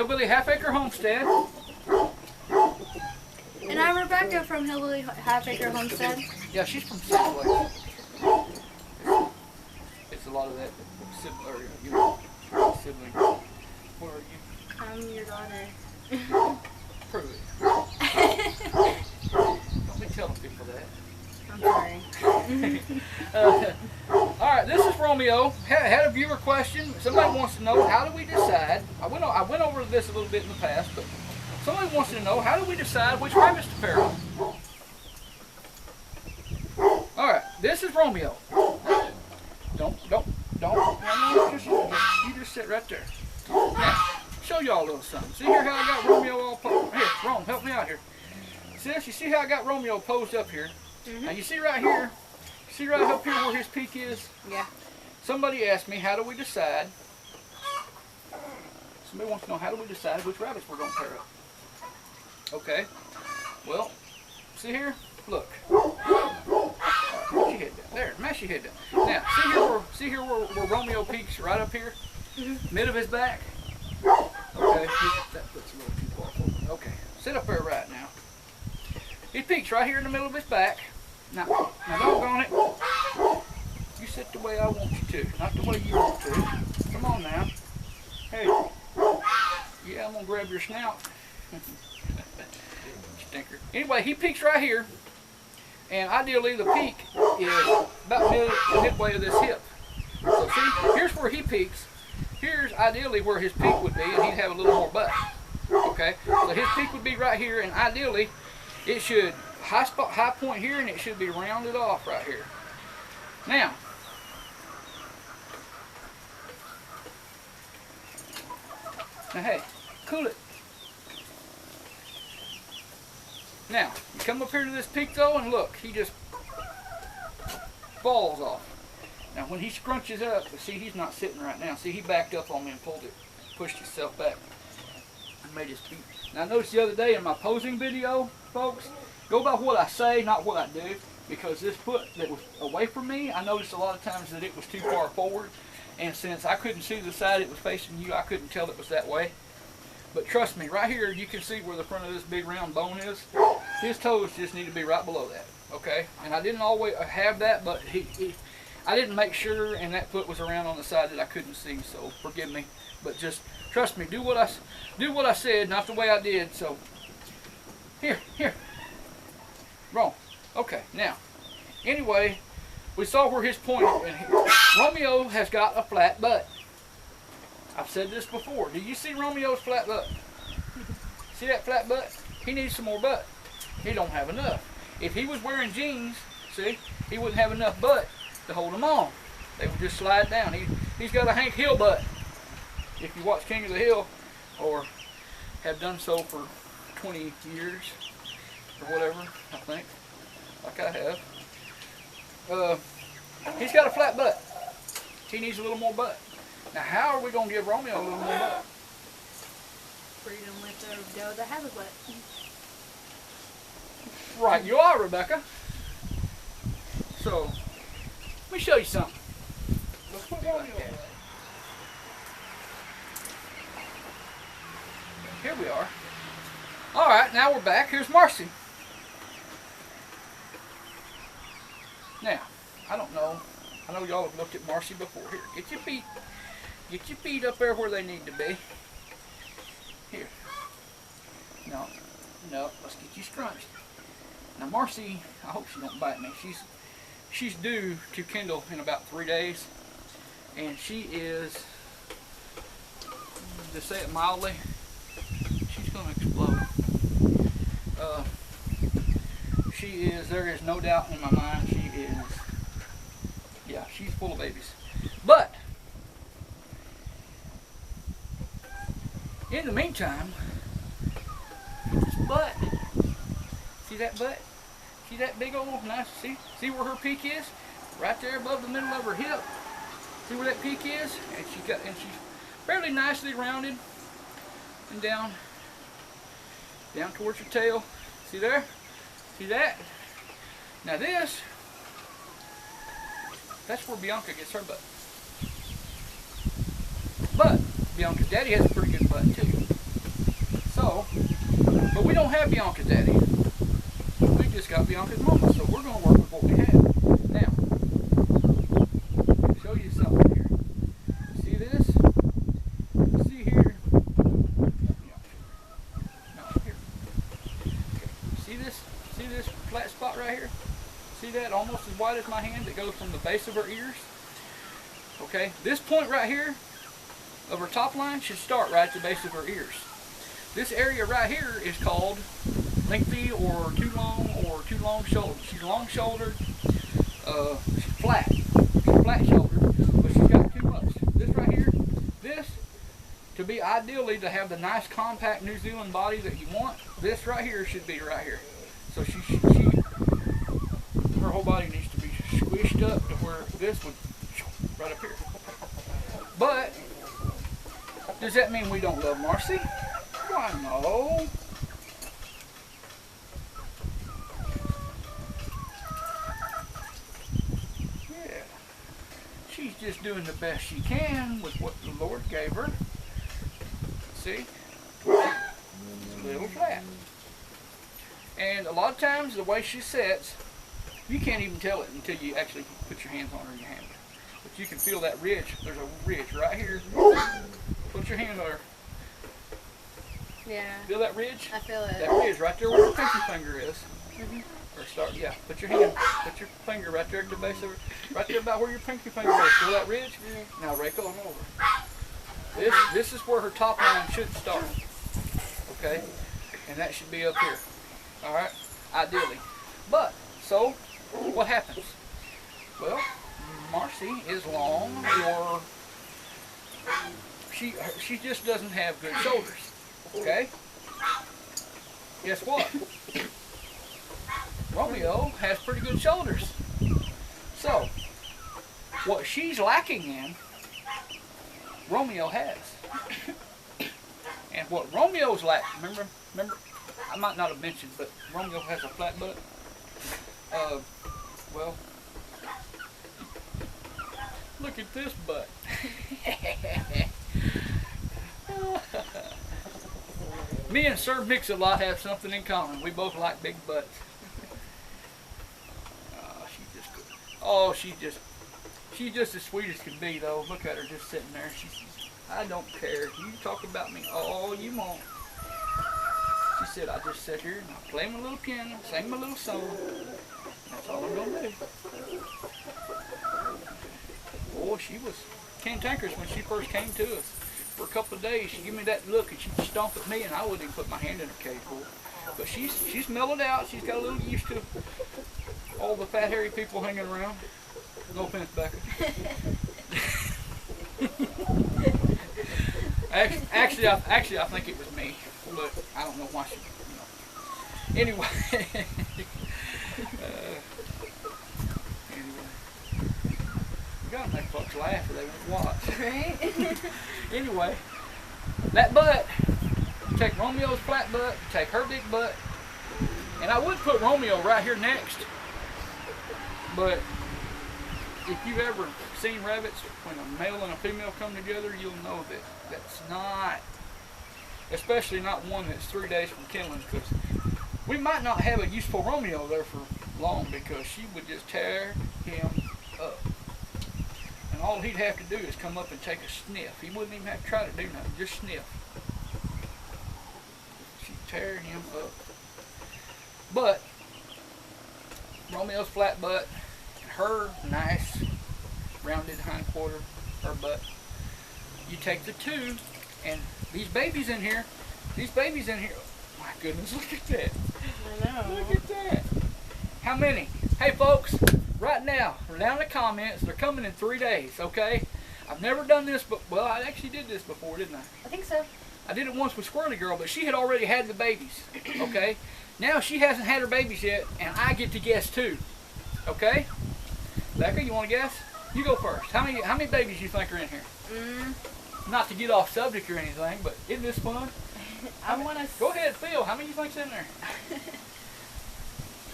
Hillbilly Half Acre Homestead. And I'm Rebecca from Hillbilly Half Acre Homestead. Yeah, she's from Sibling. It's a lot of that sibling. Where are you? I'm your daughter. Prove it. Don't be telling people that. I'm sorry. Alright, this is Romeo. Had a viewer question. Somebody wants to know, how do we decide? I went over this a little bit in the past, but somebody wants to know, how do we decide which rabbits to pair up? Alright, this is Romeo. Don't. You just sit right there. Now, show y'all a little something. See here how I got Romeo all posed? Here, Rome, help me out here. Sis, you see how I got Romeo posed up here? Now you see right here, see right up here where his peak is? Yeah. Somebody asked me, how do we decide? Somebody wants to know, how do we decide which rabbits we're going to pair up? Okay. Well, see here? Look. Put your head down. There, mash your head down. Now, see here where Romeo peaks right up here? Mid of his back? Okay, that puts a little too far forward. Okay, sit up there right now. He peaks right here in the middle of his back. Now doggone it. You sit the way I want you to, not the way you want to. Come on now. Hey. Yeah, I'm gonna grab your snout. Stinker. Anyway, he peaks right here, and ideally the peak is about midway of this hip. So see, here's where he peaks. Here's ideally where his peak would be, and he'd have a little more butt. Okay, so his peak would be right here, and ideally it should high point here, and it should be rounded off right here. Now, hey, cool it. Now, you come up here to this peak though, and look, he just falls off. Now, when he scrunches up, see, he's not sitting right now. See, he backed up on me and pulled it, pushed himself back, and made his peak. Now, notice the other day in my posing video, folks, go by what I say, not what I do, because this foot that was away from me, I noticed a lot of times that it was too far forward, and since I couldn't see the side it was facing you, I couldn't tell it was that way. But trust me, right here you can see where the front of this big round bone is. His toes just need to be right below that, okay? And I didn't always have that, but I didn't make sure, and that foot was around on the side that I couldn't see, so forgive me. But just trust me, do what I said, not the way I did. So here. Wrong. Okay, now, anyway, we saw where his point is. Romeo has got a flat butt. I've said this before. Do you see Romeo's flat butt? See that flat butt? He needs some more butt. He don't have enough. If he was wearing jeans, see, he wouldn't have enough butt to hold them on. They would just slide down. He's got a Hank Hill butt. If you watch King of the Hill, or have done so for 20 years, or whatever, I think, like I have, he's got a flat butt. He needs a little more butt. Now, how are we going to give Romeo a little more butt? Freedom with the doe that has a butt. Right, you are, Rebecca. So, let me show you something. Let's put Romeo in. Here we are. All right, now we're back. Here's Marcy. Now, I don't know. I know y'all have looked at Marcy before. Here, get your feet up there where they need to be. Here. No, let's get you scrunched. Now, Marcy, I hope she don't bite me. She's due to kindle in about 3 days, and she is, to say it mildly, she's going to explode. She is, there is no doubt in my mind, she is, yeah, she's full of babies. But, in the meantime, this butt, see that butt? See that big old, nice, see where her peak is? Right there above the middle of her hip. See where that peak is? And she's fairly nicely rounded and down towards her tail. See there? See that? Now that's where Bianca gets her butt. But Bianca's daddy has a pretty good butt too. have Bianca's daddy. We just got Bianca's mama, so we're going to work with what we have. Now, show you something here. See this? See here? No, here. Okay. See this? See this flat spot right here? See that? Almost as wide as my hand that goes from the base of her ears. Okay, this point right here of her top line should start right at the base of her ears. This area right here is called lengthy or too long shouldered. She's long shouldered, she's flat shouldered, but she's got too much. This right here, this, to be ideally to have the nice compact New Zealand body that you want, this right here should be right here. So her whole body needs to be squished up to where this would right up here. But does that mean we don't love Marcy? Why no. Yeah. She's just doing the best she can with what the Lord gave her. See? It's a little flat. And a lot of times the way she sits, you can't even tell it until you actually put your hands on her and you handle her. But you can feel that ridge. There's a ridge right here. Put your hand on her. Yeah. Feel that ridge? I feel it. That ridge right there where your pinky finger is. Or start, yeah. Put your hand, put your finger right there at the base of her. Right there about where your pinky finger is. Feel that ridge? Now rake on over. This is where her top line should start. Okay? And that should be up here. Alright? Ideally. But, so, what happens? Well, Marcy is long, or she just doesn't have good shoulders. Okay? Guess what? Romeo has pretty good shoulders. So, what she's lacking in, Romeo has. And what Romeo's lacking, remember, I might not have mentioned, but Romeo has a flat butt. Well, look at this butt. Me and Sir Mix-a-Lot have something in common. We both like big butts. She's just as sweet as can be, though. Look at her just sitting there. I don't care. You talk about me all you want. She said, I just sit here and I play my little piano, sing my little song. That's all I'm gonna do. Boy, she was cantankerous when she first came to us. For a couple of days, she'd give me that look and she'd stomp at me and I wouldn't even put my hand in her cage for her. But she's mellowed out. She's got a little used to all the fat, hairy people hanging around. No offense, Becca. Actually, I think it was me, but I don't know why she. Anyway. Anyway, we gotta make folks laugh or they won't watch. Right? Anyway, that butt. Take Romeo's flat butt. Take her big butt. And I would put Romeo right here next. But if you've ever seen rabbits, when a male and a female come together, you'll know that that's not, especially not one that's 3 days from killing, because we might not have a useful Romeo there for long, because she would just tear him up. And all he'd have to do is come up and take a sniff. He wouldn't even have to try to do nothing, just sniff. She'd tear him up. But Romeo's flat butt, her nice rounded hind quarter, her butt. You take the two, and these babies in here, oh my goodness, look at that. I know. Look at that. How many? Hey folks, right now, down in the comments, they're coming in 3 days, okay? I've never done this, but, well, I actually did this before, didn't I? I think so. I did it once with Squirrely Girl, but she had already had the babies, okay? Now she hasn't had her babies yet, and I get to guess too, okay? Becca, you want to guess? You go first. How many babies you think are in here? Not to get off subject or anything, but isn't this fun? Go ahead, Phil. How many you think's in there?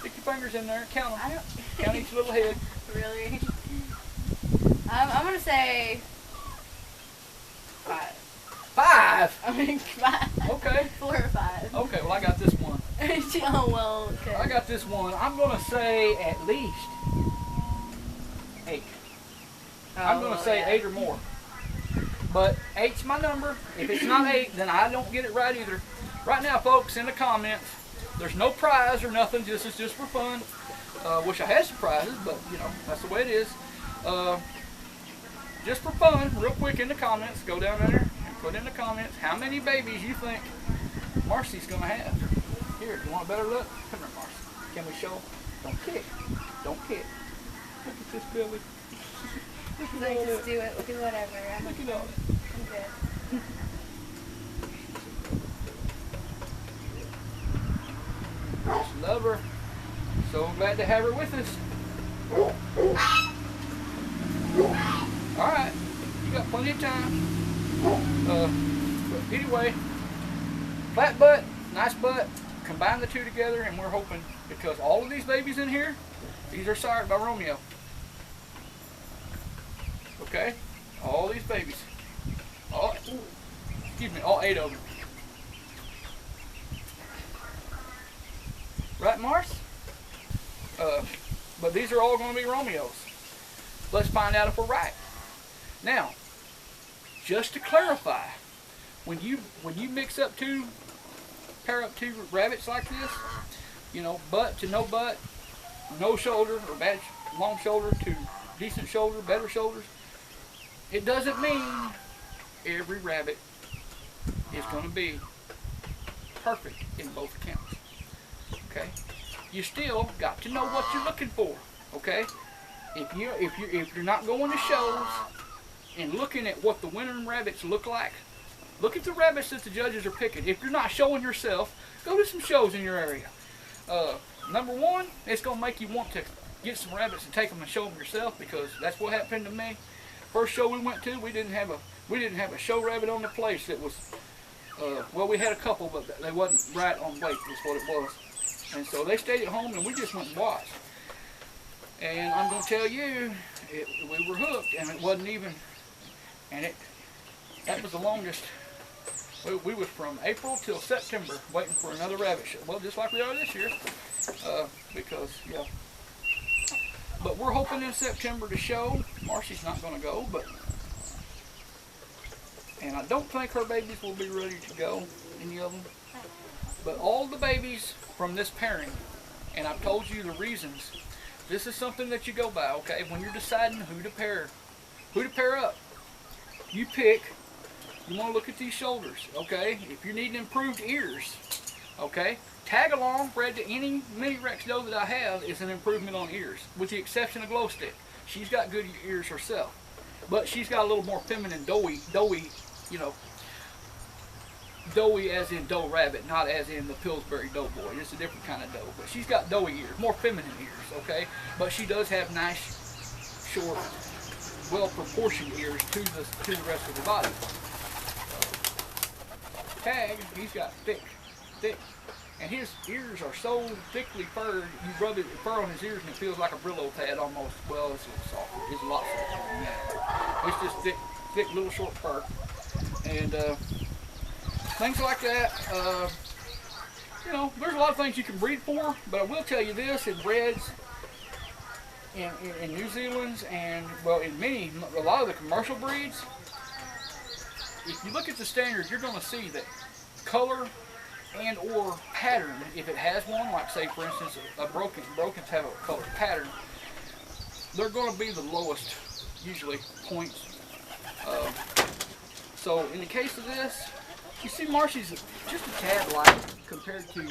Stick your fingers in there. Count them. Count each little head. Really? I'm gonna say 5. 5? I mean, 5. Okay. 4 or 5. Okay. Well, I got this one. Oh, well, okay. I got this one. I'm going to say at least 8. I'm going to say 8 or more. But 8's my number. If it's not 8, then I don't get it right either. Right now, folks, in the comments, there's no prize or nothing. This is just for fun. Wish I had some prizes, but, you know, that's the way it is. Just for fun, real quick in the comments, go down there and put in the comments how many babies you think Marcy's going to have. Here, you want a better look? Come here, Marcy. Can we show? Don't kick. Don't kick. Look at this belly. Look at Like, all just that. do it. Look at whatever. Look at all that. I'm good. Just love her. So glad to have her with us. Alright, you got plenty of time. But anyway, flat butt, nice butt, combine the two together, and we're hoping, because all of these babies in here, these are sired by Romeo. Okay? All these babies. All 8 of them. Right, Marcy? But these are all going to be Romeos. Let's find out if we're right. Now, just to clarify, when you mix up pair up two rabbits like this, you know, butt to no butt, no shoulder or bad long shoulder to decent shoulder, better shoulders, it doesn't mean every rabbit is going to be perfect in both accounts. Okay, you still got to know what you're looking for. Okay, if you're not going to shows and looking at what the winning rabbits look like, look at the rabbits that the judges are picking. If you're not showing yourself, go to some shows in your area. Number one, it's going to make you want to get some rabbits and take them and show them yourself, because that's what happened to me. First show we went to, we didn't have a show rabbit on the place that was. Well, we had a couple, but they wasn't right on weight. Is what it was. And so they stayed at home, and we just went and watched. And I'm going to tell you, we were hooked, and it wasn't even, that was the longest. We was from April till September waiting for another rabbit show. Well, just like we are this year, because, yeah. But we're hoping in September to show. Marcy's not going to go, and I don't think her babies will be ready to go, any of them. But all the babies from this pairing, and I've told you the reasons. This is something that you go by, okay? When you're deciding who to pair up, you pick. You want to look at these shoulders, okay? If you're needing improved ears, okay? Tag along bred to any mini Rex doe that I have is an improvement on ears, with the exception of Glow Stick. She's got good ears herself, but she's got a little more feminine, doughy, you know. Doughy as in doe rabbit, not as in the Pillsbury Doughboy. It's a different kind of doe, but she's got doughy ears, more feminine ears, okay? But she does have nice, short, well-proportioned ears to the rest of the body. Tag, he's got thick, and his ears are so thickly furred. You rub the fur on his ears and it feels like a Brillo pad almost. Well, it's a little softer. It's a lot softer than that. It's just thick, little short fur, and things like that. You know, there's a lot of things you can breed for, but I will tell you this: in reds, in New Zealand's, and well, in a lot of the commercial breeds, if you look at the standards, you're going to see that color and or pattern, if it has one, like say for instance brokens have a color pattern, they're going to be the lowest usually points. So in the case of this, you see Marcy's just a tad light compared to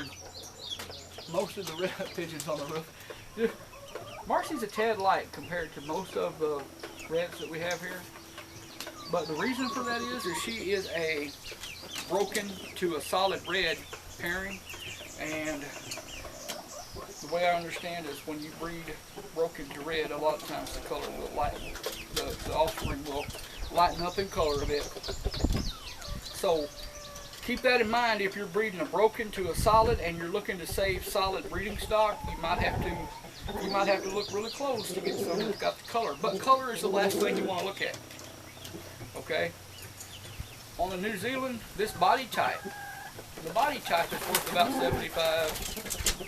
most of the red pigeons on the roof. Marcy's a tad light compared to most of the reds that we have here. But the reason for that is she is a broken to a solid red pairing, and the way I understand is when you breed broken to red, a lot of times the color will lighten, the offspring will lighten up in color a bit. So keep that in mind if you're breeding a broken to a solid and you're looking to save solid breeding stock. You might have to look really close to get something that's got the color. But color is the last thing you want to look at. Okay? On the New Zealand, this body type, the body type is worth about 75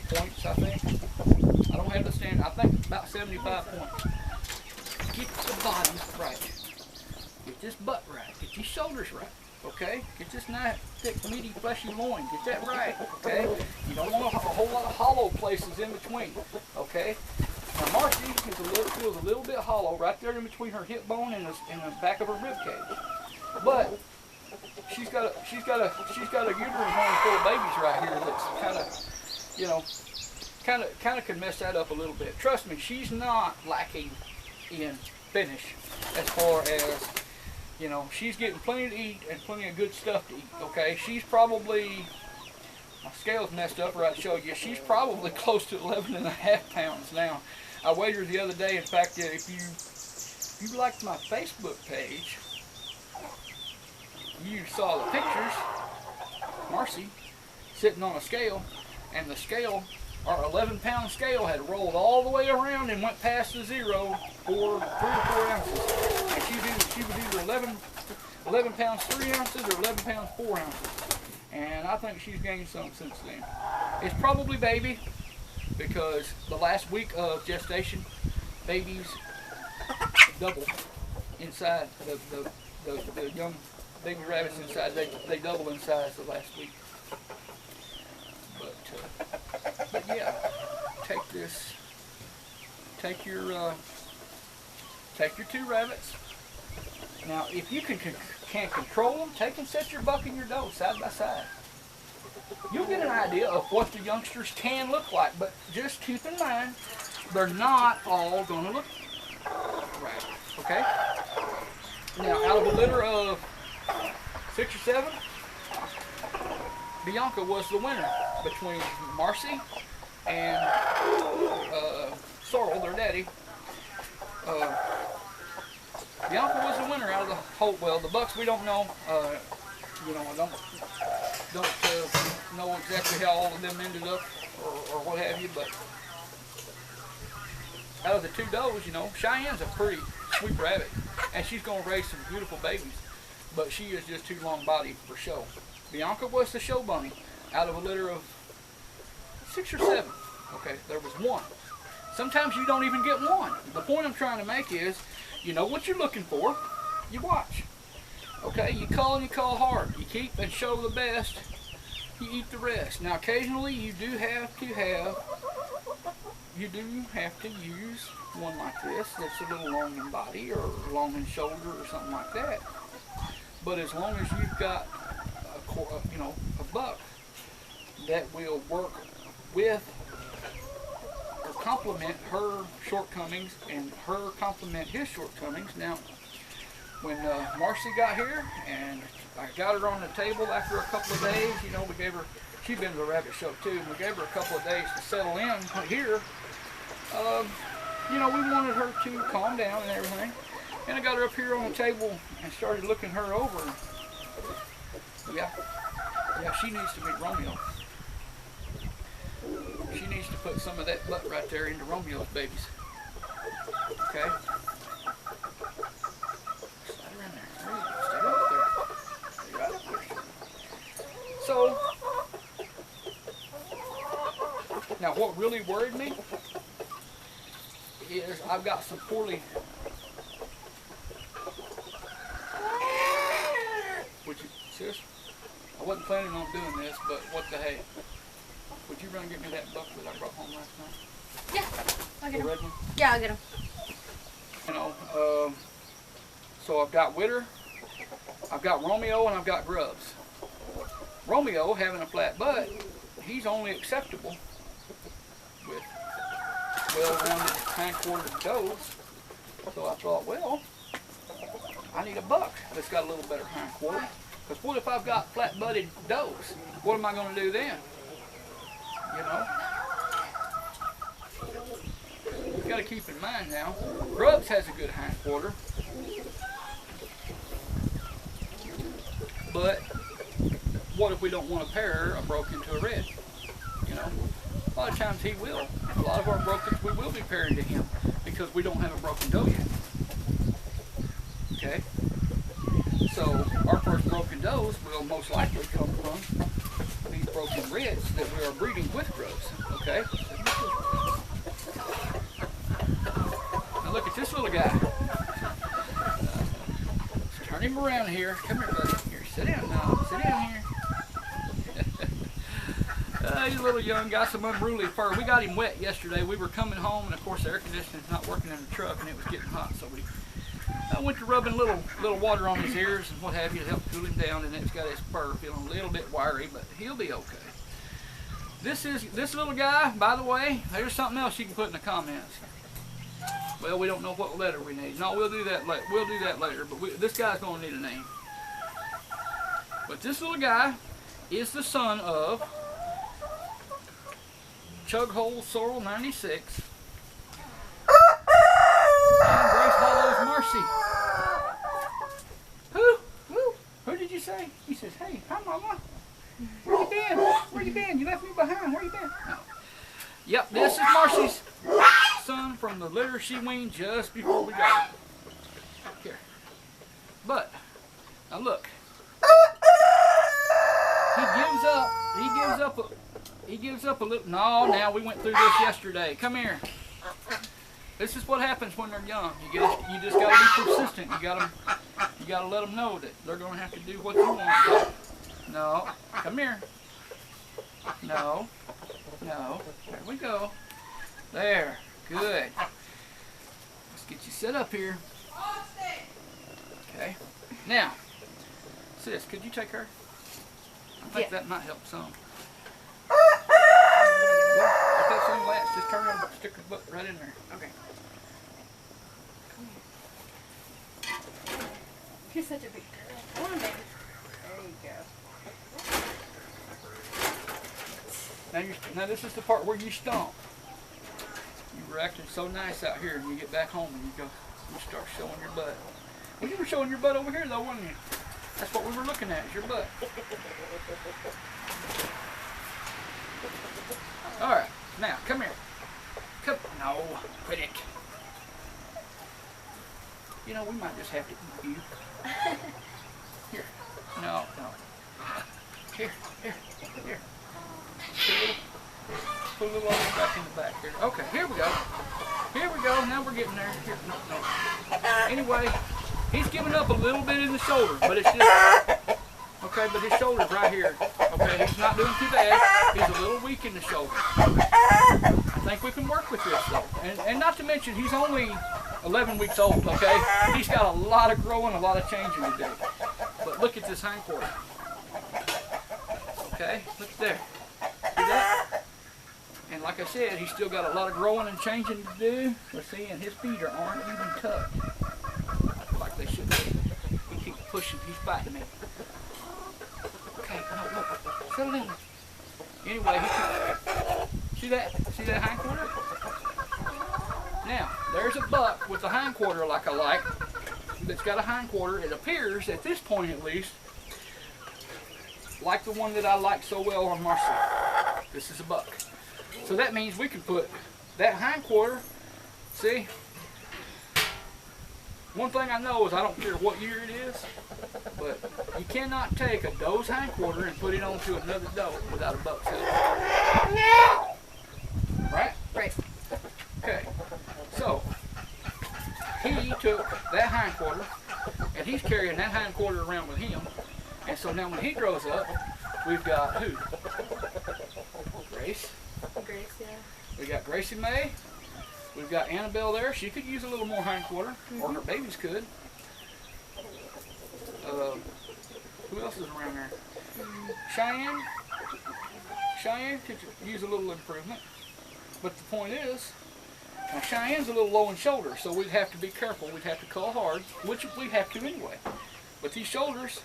points, I think. I don't have the stand. I think about 75 points. Get the body right. Get this butt right. Get these shoulders right. Okay? Get this nice, thick, meaty, fleshy loin. Get that right. Okay? You don't want a whole lot of hollow places in between. Okay? Now Marcy feels a little bit hollow right there in between her hip bone and the back of her rib cage. But she's got a uterine horn full of babies right here that's kind of, you know, kind of could mess that up a little bit. Trust me, she's not lacking in finish as far as, you know, she's getting plenty to eat and plenty of good stuff to eat. Okay, she's probably, my scale's messed up right to show you, she's probably close to 11.5 pounds now. I weighed her the other day. In fact, if you liked my Facebook page, you saw the pictures, Marcy sitting on a scale, and the scale, our 11-pound scale, had rolled all the way around and went past the zero for 3 or 4 ounces. And she was either 11 pounds 3 ounces or 11 pounds 4 ounces. And I think she's gained some since then. It's probably baby, because the last week of gestation, babies double inside. The young baby rabbits inside, they double in size the last week. But yeah, take your 2 rabbits. Now, if you can control them, take and set your buck and your doe side by side. You'll get an idea of what the youngsters can look like, but just keep in mind, they're not all going to look right, okay? Now, out of a litter of 6 or 7, Bianca was the winner between Marcy and Sorrel, their daddy. Bianca was the winner out of the whole. Well, the bucks we don't know. You know, I don't know exactly how all of them ended up or what have you. But out of the 2 does, you know, Cheyenne's a pretty sweet rabbit, and she's going to raise some beautiful babies. But she is just too long-bodied for show. Bianca was the show bunny out of a litter of 6 or 7. Okay, there was 1. Sometimes you don't even get 1. The point I'm trying to make is, you know what you're looking for, you watch. Okay, you call and you call hard. You keep and show the best, you eat the rest. Now occasionally you do have to use one like this that's a little long in body or long in shoulder or something like that. But as long as you've got a buck that will work with or complement her shortcomings and her complement his shortcomings. Now, when Marcy got here and I got her on the table after a couple of days, you know, we gave her, she'd been to the rabbit show too, and we gave her a couple of days to settle in here. You know, we wanted her to calm down and everything. And I got her up here on the table and started looking her over. Yeah, she needs to meet Romeo. She needs to put some of that butt right there into Romeo's babies. Okay? Slide around there. There you go. Stay right up there. Stay right up there. So, now what really worried me is I've got some poorly... Sis, I wasn't planning on doing this, but what the heck? Would you run and get me that buck that I brought home last night? Yeah, I'll get him. The red one? Yeah, I'll get him. You know, so I've got Witter, I've got Romeo, and I've got Grubs. Romeo, having a flat butt, he's only acceptable with well-rounded hind-quartered does. So I thought, well, I need a buck that's got a little better hind quarter. Because what if I've got flat-butted does? What am I going to do then? You know? You've got to keep in mind now, Grubs has a good hind quarter. But what if we don't want to pair a broken to a red? You know? A lot of times he will. A lot of our brokens we will be pairing to him because we don't have a broken doe yet. Okay? So our first broken does will most likely come from that we are breeding with grows. Okay. Now look at this little guy. Let's turn him around here. Come here, buddy. Here, sit down now. Sit down here. He's a little young, got some unruly fur. We got him wet yesterday. We were coming home, and of course the air conditioning's not working in the truck, and it was getting hot, so I went to rubbing a little water on his ears and what have you to help cool him down, and it's got his fur feeling a little bit wiry, but he'll be okay. This little guy, by the way, there's something else you can put in the comments. Well, we don't know what letter we need. No, we'll do that later. We'll do that later, but this guy's going to need a name. But this little guy is the son of Chug Hole Sorrel 96 and Grace Hollow's Marcy. Who did you say? He says, hey, hi mama. Where you been? Where you been? You left me behind. Where you been? No. Yep, this is Marcy's son from the litter she weaned just before we got him. Here. But, now look. He gives up a little. No, now we went through this yesterday. Come here. This is what happens when they're young. You just gotta be persistent. You gotta let them know that they're gonna have to do what you want. No, come here. No. There we go. There. Good. Let's get you set up here. Okay. Now, sis, could you take her? I think that might help some. If that's on latch, just turn around and stick her butt right in there. Okay. She's such a big girl. Come on, baby. There you go. Now this is the part where you stomp. You were acting so nice out here, and you get back home and you start showing your butt. Well, you were showing your butt over here though, weren't you? That's what we were looking at, is your butt. All right, now come here. No, quit it. You know, we might just have to eat you. Here. No. Here. Put a little back in the back here. Okay, here we go. Now we're getting there. Here, no. Anyway, he's giving up a little bit in the shoulder, but it's just okay. But his shoulder's right here. Okay, he's not doing too bad. He's a little weak in the shoulder. I think we can work with this though, and not to mention he's only 11 weeks old. Okay, he's got a lot of growing, a lot of changing to do. But look at this hindquarter. Okay, look there. See that? And like I said, he's still got a lot of growing and changing to do. Let's see, and his feet aren't even tucked like they should be. He keeps pushing. He's fighting me. Okay, no, look. Settle down. Anyway, see that hindquarter? Now, there's a buck with a hindquarter like I like. That's got a hindquarter. It appears, at this point at least, like the one that I like so well on Marcy. This is a buck. So that means we can put that hindquarter, see? One thing I know is I don't care what year it is, but you cannot take a doe's hindquarter and put it onto another doe without a buck's help. Right? Right. Okay. So, he took that hindquarter, and he's carrying that hindquarter around with him. And so now when he grows up, we've got who? Grace. Grace, yeah. We got Gracie May. We've got Annabelle there. She could use a little more hindquarter, or her babies could. Who else is around there? Cheyenne. Cheyenne could use a little improvement. But the point is, now Cheyenne's a little low in shoulder, so we'd have to be careful. We'd have to cull hard, which we have to anyway. But these shoulders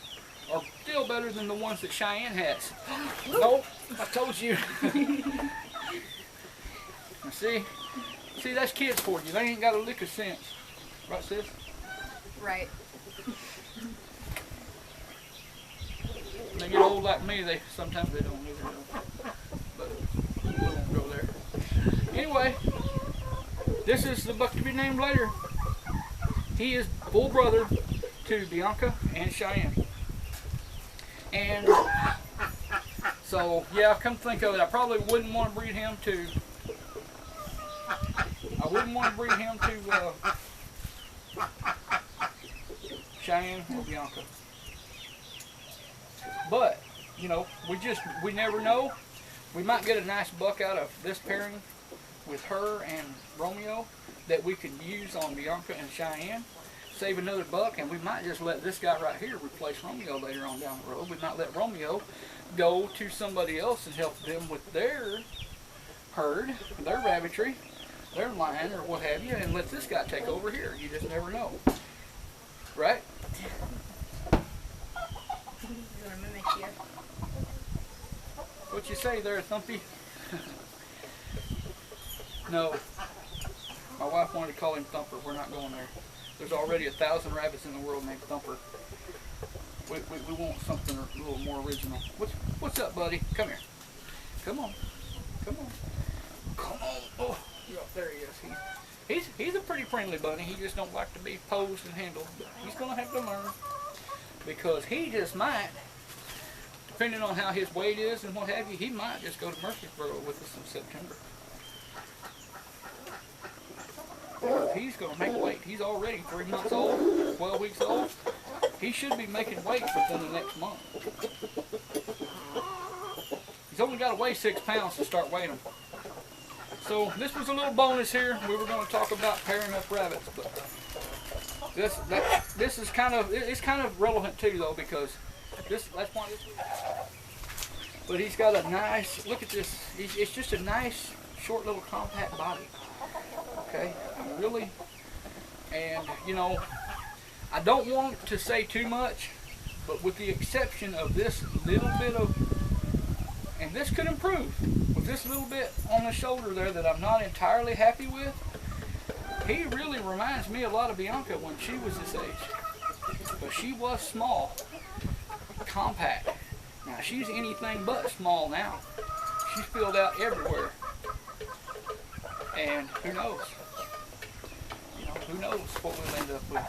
are still better than the ones that Cheyenne has. Nope, I told you. Now see, that's kids for you. They ain't got a lick of sense. Right, sis? Right. When they get old like me, sometimes they don't either. But we won't go there. Anyway, this is the buck to be named later. He is full brother to Bianca and Cheyenne. And So yeah, come think of it, I probably wouldn't want to breed him to. I wouldn't want to breed him to Cheyenne or Bianca. But you know, we never know. We might get a nice buck out of this pairing with her and Romeo that we could use on Bianca and Cheyenne. Save another buck, and we might just let this guy right here replace Romeo later on down the road. We might let Romeo go to somebody else and help them with their herd, their rabbitry, their line, or what have you, and let this guy take over here. You just never know. Right? He's gonna mimic you. What you say there, Thumpy? No. My wife wanted to call him Thumper. We're not going there. There's already 1,000 rabbits in the world named Thumper. We want something a little more original. What's up, buddy? Come here. Come on. Come on. Come on. Oh, yeah, there he is. He's a pretty friendly bunny. He just don't like to be posed and handled. But he's gonna have to learn, because he just might, depending on how his weight is and what have you, he might just go to Murfreesboro with us in September. He's going to make weight. He's already 3 months old, 12 weeks old. He should be making weight within the next month. He's only got to weigh 6 pounds to start weighing him. So this was a little bonus here. We were going to talk about pairing up rabbits, but this is kind of relevant too, though, because that's why this. But he's got a nice, look at this. It's just a nice, short, little compact body. Okay, really, and you know, I don't want to say too much, but with the exception of this little bit of, and this could improve, with this little bit on the shoulder there that I'm not entirely happy with, he really reminds me a lot of Bianca when she was this age, but she was small, compact. Now she's anything but small now. She's filled out everywhere, and who knows? Who knows what we'll end up with?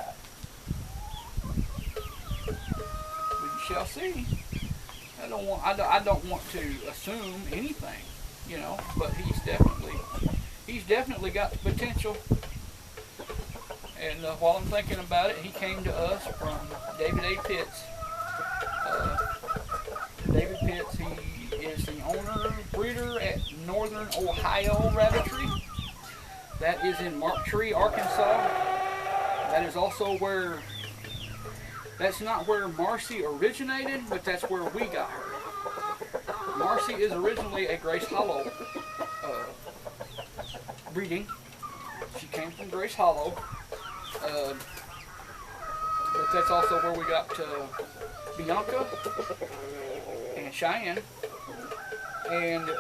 We shall see. I don't want to assume anything, you know. But he's definitely got the potential. And while I'm thinking about it, he came to us from David A. Pitts. David Pitts, he is the owner, breeder at Northern Ohio Rabbitry. That is in Marktree, Arkansas. That is also where, that's not where Marcy originated, but that's where we got her. Marcy is originally a Grace Hollow breeding. She came from Grace Hollow. But that's also where we got Bianca and Cheyenne. And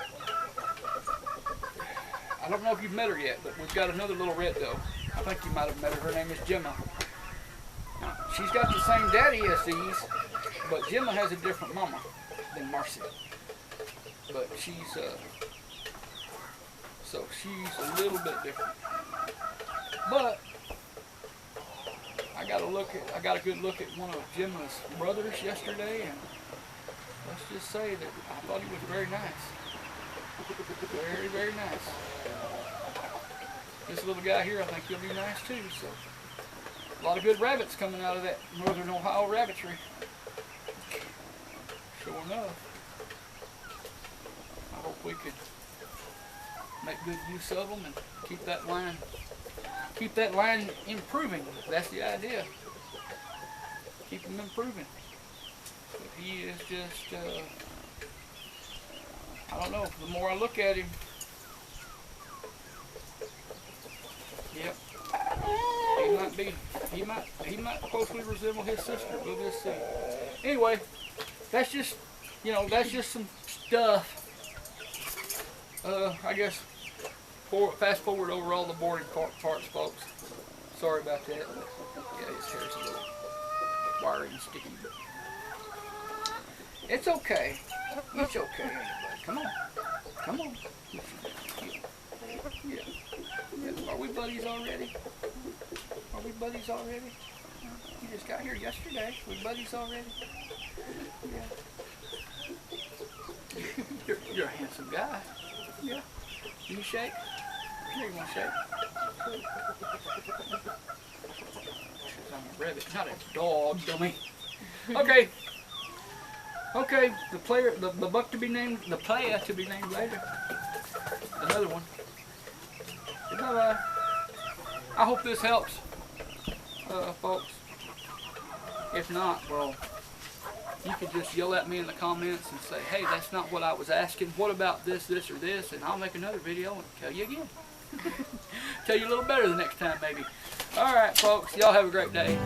I don't know if you've met her yet, but we've got another little red doe. I think you might have met her. Her name is Gemma. Now, she's got the same daddy as these, but Gemma has a different mama than Marcy. But she's a little bit different. But I got a good look at one of Gemma's brothers yesterday, and let's just say that I thought he was very nice. Very, very nice. This little guy here, I think he'll be nice too. So, a lot of good rabbits coming out of that Northern Ohio Rabbitry. Sure enough. I hope we could make good use of them and keep that line improving. That's the idea. Keep them improving. But he is just, I don't know, the more I look at him, yep, he might closely resemble his sister. We'll just see. Anyway, that's just some stuff. I guess fast forward over all the boring parts, folks. Sorry about that. Yeah, his hair's a little wiry and sticky, but it's okay. It's okay, everybody. Come on. Come on. Yeah. Are we buddies already? Are we buddies already? You just got here yesterday. We buddies already? Yeah. You're a handsome guy. Yeah. Can you shake? Here, you want to shake? I'm a rabbit, not a dog, dummy. Okay. Okay, the buck to be named, the player to be named later. Another one. Bye-bye. I hope this helps, folks. If not, well, you can just yell at me in the comments and say, hey, that's not what I was asking. What about this, this, or this? And I'll make another video and tell you again. Tell you a little better the next time, maybe. All right, folks. Y'all have a great day.